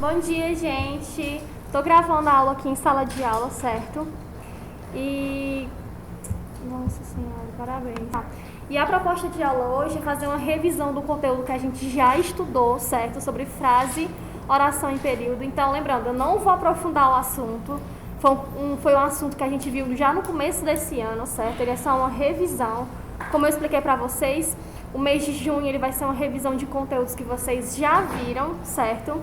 Bom dia, gente. Tô gravando a aula aqui em sala de aula, certo? E... Nossa Senhora, parabéns. E a proposta de aula hoje é fazer uma revisão do conteúdo que a gente já estudou, certo? Sobre frase, oração e período. Então, lembrando, eu não vou aprofundar o assunto. Foi um assunto que a gente viu já no começo desse ano, certo? Ele é só uma revisão. Como eu expliquei para vocês, o mês de junho ele vai ser uma revisão de conteúdos que vocês já viram, certo?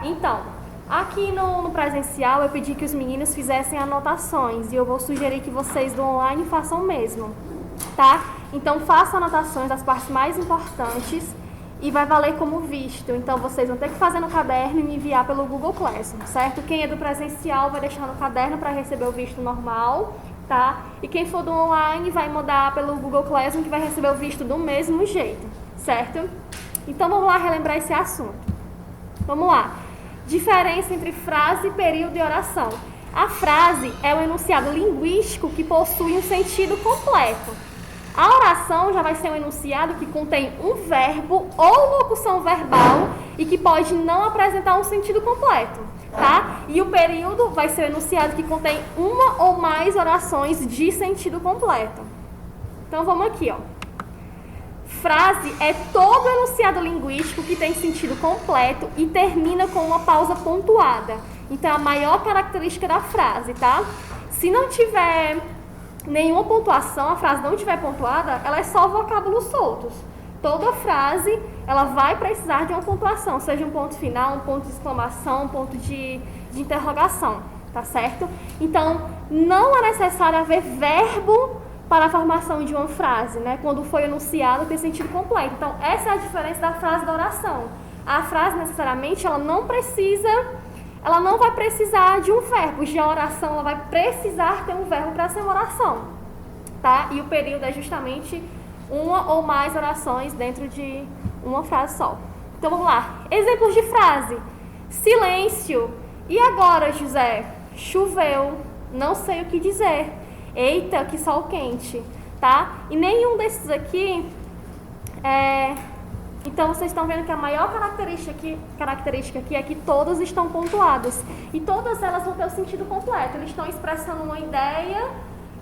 Então, aqui no presencial eu pedi que os meninos fizessem anotações e eu vou sugerir que vocês do online façam o mesmo, tá? Então, façam anotações das partes mais importantes e vai valer como visto. Então, vocês vão ter que fazer no caderno e me enviar pelo Google Classroom, certo? Quem é do presencial vai deixar no caderno para receber o visto normal, tá? E quem for do online vai mandar pelo Google Classroom que vai receber o visto do mesmo jeito, certo? Então, vamos lá relembrar esse assunto. Vamos lá. Diferença entre frase, período e oração. A frase é um enunciado linguístico que possui um sentido completo. A oração já vai ser um enunciado que contém um verbo ou locução verbal e que pode não apresentar um sentido completo, tá? E o período vai ser um enunciado que contém uma ou mais orações de sentido completo. Então vamos aqui, ó. Frase é todo enunciado linguístico que tem sentido completo e termina com uma pausa pontuada. Então, é a maior característica da frase, tá? Se não tiver nenhuma pontuação, a frase não tiver pontuada, ela é só vocábulos soltos. Toda frase, ela vai precisar de uma pontuação, seja um ponto final, um ponto de exclamação, um ponto de interrogação, tá certo? Então, não é necessário haver verbo para a formação de uma frase, né? Quando foi enunciado, tem sentido completo. Então, essa é a diferença da frase e da oração. A frase, necessariamente, ela não vai precisar de um verbo. Já a oração, ela vai precisar ter um verbo para ser uma oração, tá? E o período é justamente uma ou mais orações dentro de uma frase só. Então, vamos lá. Exemplos de frase. Silêncio. E agora, José? Choveu. Não sei o que dizer. Eita, que sol quente, tá? E nenhum desses aqui Então, vocês estão vendo que a maior característica aqui é que todas estão pontuadas. E todas elas vão ter o sentido completo. Eles estão expressando uma ideia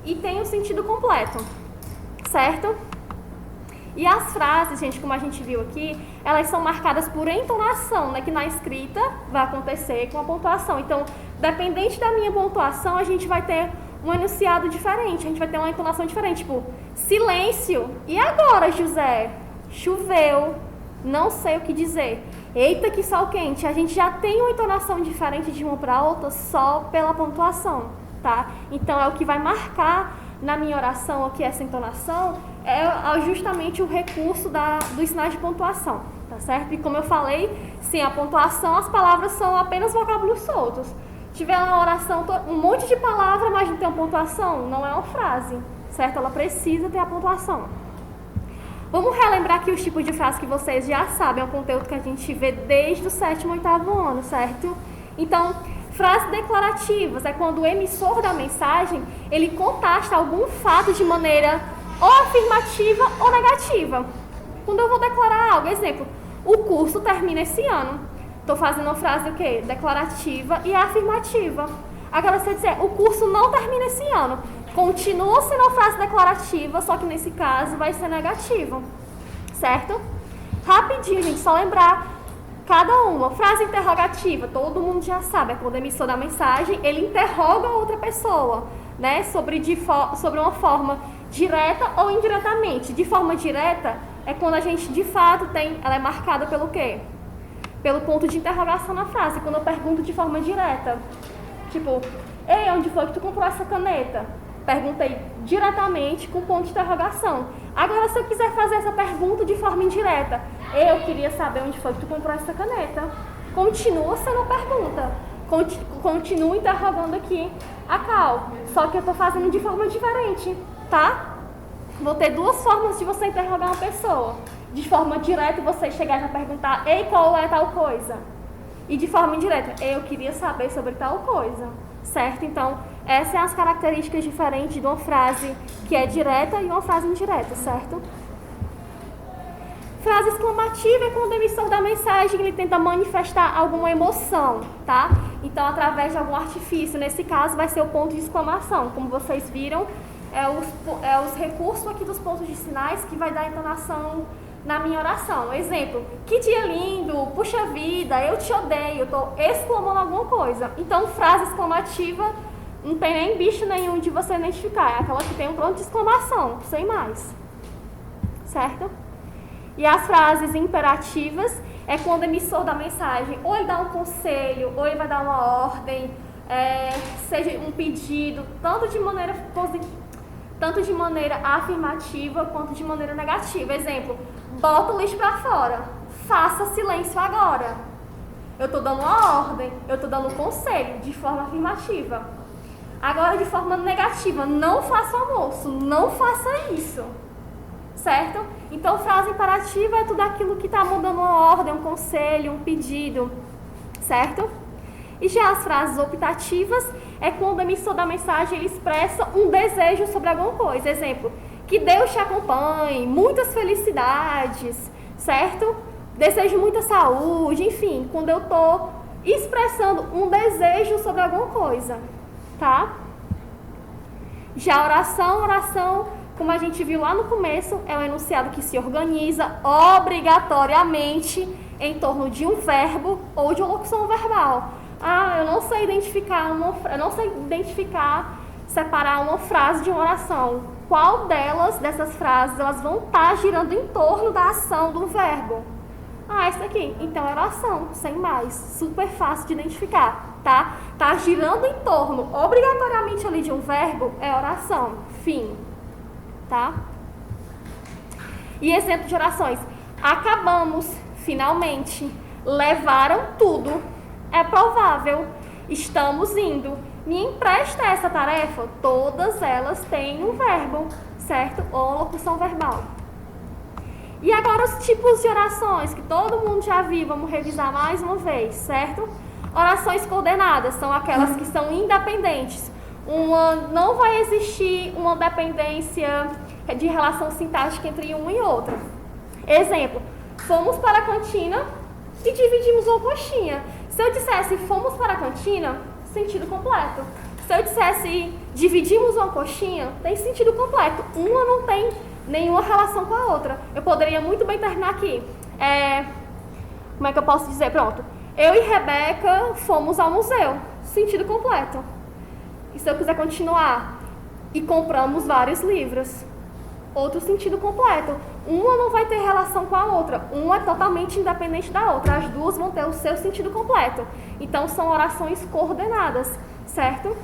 e tem o sentido completo, certo? E as frases, gente, como a gente viu aqui, elas são marcadas por entonação, né? Que na escrita vai acontecer com a pontuação. Então, dependente da minha pontuação, a gente vai ter um enunciado diferente, a gente vai ter uma entonação diferente, tipo, silêncio. E agora, José? Choveu. Não sei o que dizer. Eita, que sol quente. A gente já tem uma entonação diferente de uma para outra só pela pontuação, tá? Então, é o que vai marcar na minha oração aqui essa entonação é justamente o recurso do sinal de pontuação, tá certo? E como eu falei, sem a pontuação, as palavras são apenas vocábulos soltos. Se tiver uma oração, um monte de palavra, mas não tem uma pontuação, não é uma frase, certo? Ela precisa ter a pontuação. Vamos relembrar aqui os tipos de frases que vocês já sabem, é um conteúdo que a gente vê desde o 7º e 8º ano, certo? Então, frases declarativas é quando o emissor da mensagem, ele contasta algum fato de maneira ou afirmativa ou negativa. Quando eu vou declarar algo, exemplo, o curso termina esse ano. Estou fazendo uma frase o quê? Declarativa e afirmativa. Agora, se você disser, o curso não termina esse ano, continua sendo uma frase declarativa, só que nesse caso vai ser negativa, certo? Rapidinho, gente, só lembrar cada uma. Frase interrogativa, todo mundo já sabe, é quando o emissor da mensagem, ele interroga a outra pessoa, né? Sobre uma forma direta ou indiretamente. De forma direta, é quando a gente, de fato, ela é marcada pelo quê? Pelo ponto de interrogação na frase, quando eu pergunto de forma direta. Tipo, ei, onde foi que tu comprou essa caneta? Perguntei diretamente com ponto de interrogação. Agora, se eu quiser fazer essa pergunta de forma indireta, eu queria saber onde foi que tu comprou essa caneta. Continua sendo uma pergunta. Continua interrogando aqui a Cal. Só que eu estou fazendo de forma diferente, tá? Vou ter duas formas de você interrogar uma pessoa. De forma direta, você chegar a perguntar, ei, qual é tal coisa? E de forma indireta, eu queria saber sobre tal coisa, certo? Então, essas são as características diferentes de uma frase que é direta e uma frase indireta, certo? Frase exclamativa é quando o emissor da mensagem ele tenta manifestar alguma emoção, tá? Então, através de algum artifício, nesse caso vai ser o ponto de exclamação. Como vocês viram, é os recursos aqui dos pontos de sinais que vai dar entonação na minha oração. Exemplo, que dia lindo, puxa vida, eu te odeio, eu estou exclamando alguma coisa. Então, frase exclamativa não tem nem bicho nenhum de você identificar, é aquela que tem um ponto de exclamação, sem mais. Certo? E as frases imperativas é quando o emissor da mensagem ou ele dá um conselho, ou ele vai dar uma ordem, seja um pedido, tanto de maneira afirmativa quanto de maneira negativa. Exemplo, bota o lixo para fora, faça silêncio agora. Eu estou dando uma ordem, eu estou dando um conselho de forma afirmativa. Agora, de forma negativa, não faça almoço, não faça isso. Certo? Então, frase imperativa é tudo aquilo que está mudando uma ordem, um conselho, um pedido. Certo? E já as frases optativas é quando o emissor da mensagem ele expressa um desejo sobre alguma coisa. Exemplo, que Deus te acompanhe, muitas felicidades, certo? Desejo muita saúde, enfim, quando eu estou expressando um desejo sobre alguma coisa, tá? Já a oração, como a gente viu lá no começo, é um enunciado que se organiza obrigatoriamente em torno de um verbo ou de uma locução verbal. Eu não sei identificar, separar uma frase de uma oração. Qual dessas frases, elas vão estar girando em torno da ação do verbo? Essa aqui. Então é oração, sem mais. Super fácil de identificar, tá? Tá girando em torno, obrigatoriamente ali de um verbo, é oração. Fim. Tá? E exemplo de orações. Acabamos, finalmente. Levaram tudo. É provável. Estamos indo. Me empresta essa tarefa. Todas elas têm um verbo, certo? Ou locução verbal. E agora os tipos de orações que todo mundo já viu. Vamos revisar mais uma vez, certo? Orações coordenadas são aquelas que são independentes. Não vai existir uma dependência de relação sintática entre uma e outra. Exemplo, fomos para a cantina e dividimos uma coxinha. Se eu dissesse fomos para a cantina, sentido completo. Se eu dissesse dividimos uma coxinha, tem sentido completo. Uma não tem nenhuma relação com a outra. Eu poderia muito bem terminar aqui. Como é que eu posso dizer? Pronto. Eu e Rebeca fomos ao museu. Sentido completo. E se eu quiser continuar? E compramos vários livros. Outro sentido completo. Uma não vai ter relação com a outra. Uma é totalmente independente da outra. As duas vão ter o seu sentido completo. Então, são orações coordenadas, certo?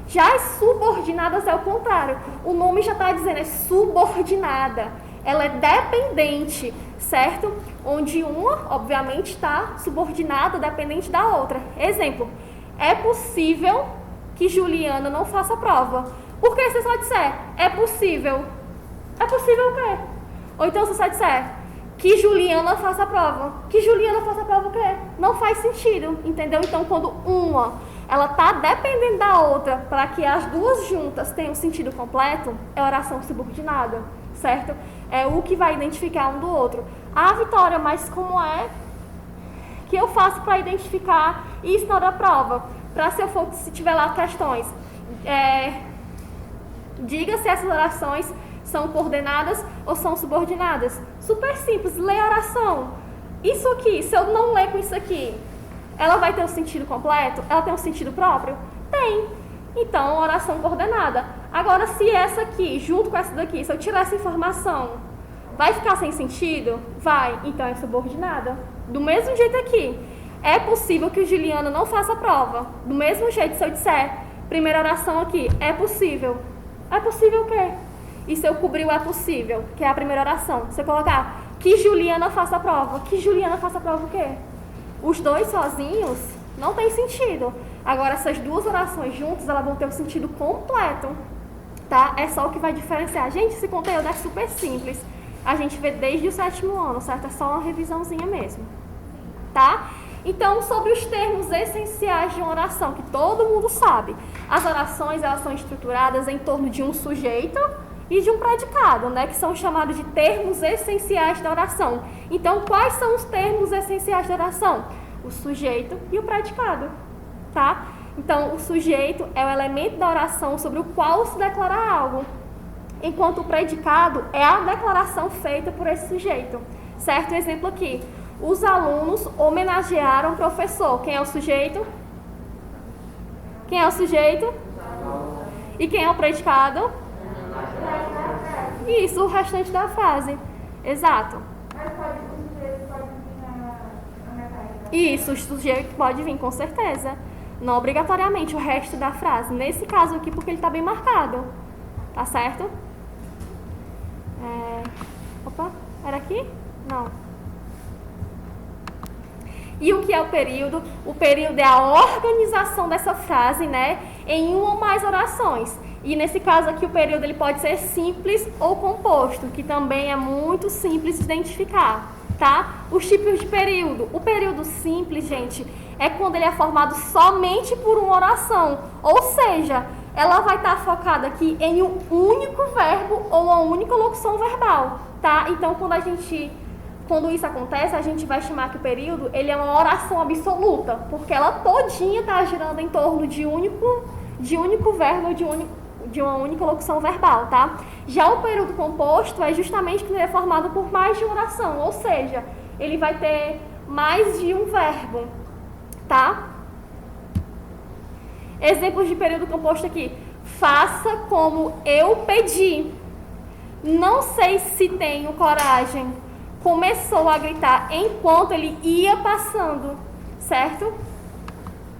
Já as subordinadas é o contrário. O nome já está dizendo, é subordinada. Ela é dependente, certo? Onde uma, obviamente, está subordinada, dependente da outra. Exemplo, é possível que Juliana não faça a prova. Por que você só disser, é possível? É possível o quê? Ou então você só disser, que Juliana faça a prova. Que Juliana faça a prova o quê? Não faz sentido, entendeu? Então, quando uma, ela está dependendo da outra para que as duas juntas tenham sentido completo, é oração subordinada, certo? É o que vai identificar um do outro. Vitória, mas como é que eu faço para identificar isso na hora da prova? Se tiver lá questões, diga se essas orações são coordenadas ou são subordinadas. Super simples, lê a oração. Isso aqui, se eu não ler com isso aqui, ela vai ter um sentido completo? Ela tem um sentido próprio? Tem. Então, oração coordenada. Agora, se essa aqui, junto com essa daqui, se eu tirar essa informação, vai ficar sem sentido? Vai. Então, é subordinada. Do mesmo jeito aqui. É possível que o Juliano não faça a prova. Do mesmo jeito, se eu disser, primeira oração aqui, é possível. É possível o quê? E se eu cobrir o é possível, que é a primeira oração, se eu colocar que Juliana faça a prova, que Juliana faça a prova o quê? Os dois sozinhos não tem sentido. Agora, essas duas orações juntas, elas vão ter um sentido completo, tá? É só o que vai diferenciar. Gente, esse conteúdo é super simples. A gente vê desde o 7º ano, certo? É só uma revisãozinha mesmo, tá? Então, sobre os termos essenciais de uma oração, que todo mundo sabe. As orações, elas são estruturadas em torno de um sujeito e de um predicado, né, que são chamados de termos essenciais da oração. Então, quais são os termos essenciais da oração? O sujeito e o predicado, tá? Então, o sujeito é o elemento da oração sobre o qual se declara algo, enquanto o predicado é a declaração feita por esse sujeito, certo? Um exemplo aqui, os alunos homenagearam o professor. Quem é o sujeito? Quem é o sujeito? E quem é o predicado? Isso, o restante da frase. Exato. Isso, o sujeito pode vir, com certeza. Não obrigatoriamente o resto da frase. Nesse caso aqui, porque ele está bem marcado. Tá certo? Opa, era aqui? Não. E o que é o período? O período é a organização dessa frase, né, em uma ou mais orações. E nesse caso aqui o período ele pode ser simples ou composto, que também é muito simples de identificar, tá? Os tipos de período. O período simples, gente, é quando ele é formado somente por uma oração, ou seja, ela vai estar focada aqui em um único verbo ou uma única locução verbal, tá? Então, quando isso acontece, a gente vai chamar que o período ele é uma oração absoluta, porque ela todinha está girando em torno de único verbo ou de uma única locução verbal, tá? Já o período composto é justamente quando ele é formado por mais de uma oração, ou seja, ele vai ter mais de um verbo, tá? Exemplos de período composto aqui. Faça como eu pedi. Não sei se tenho coragem. Começou a gritar enquanto ele ia passando, certo?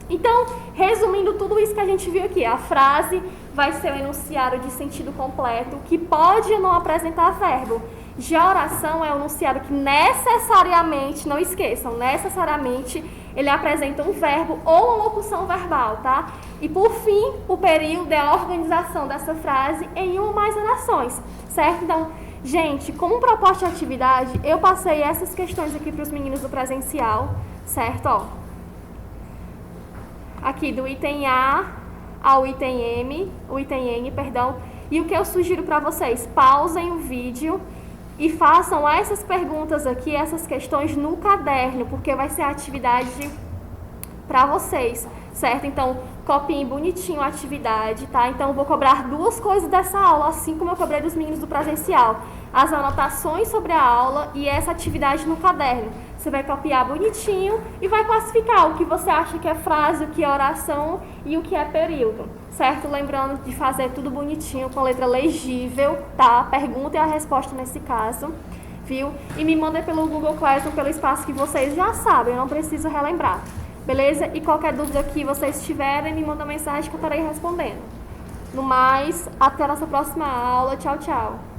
Então, resumindo tudo isso que a gente viu aqui, a frase vai ser um enunciado de sentido completo, que pode ou não apresentar verbo. Já a oração é um enunciado que necessariamente, não esqueçam, necessariamente ele apresenta um verbo ou uma locução verbal, tá? E por fim, o período é a organização dessa frase em uma ou mais orações, certo? Então, gente, como proposta de atividade, eu passei essas questões aqui para os meninos do presencial, certo? Ó, aqui do item A ao item N, perdão. E o que eu sugiro para vocês, pausem o vídeo e façam essas perguntas aqui, essas questões no caderno, porque vai ser a atividade para vocês, certo? Então, copiem bonitinho a atividade, tá? Então, eu vou cobrar duas coisas dessa aula, assim como eu cobrei dos meninos do presencial. As anotações sobre a aula e essa atividade no caderno. Você vai copiar bonitinho e vai classificar o que você acha que é frase, o que é oração e o que é período, certo? Lembrando de fazer tudo bonitinho, com letra legível, tá? A pergunta e a resposta nesse caso, viu? E me mandem pelo Google Classroom, pelo espaço que vocês já sabem, eu não preciso relembrar, beleza? E qualquer dúvida que vocês tiverem, me mandem mensagem que eu estarei respondendo. No mais, até a nossa próxima aula. Tchau, tchau!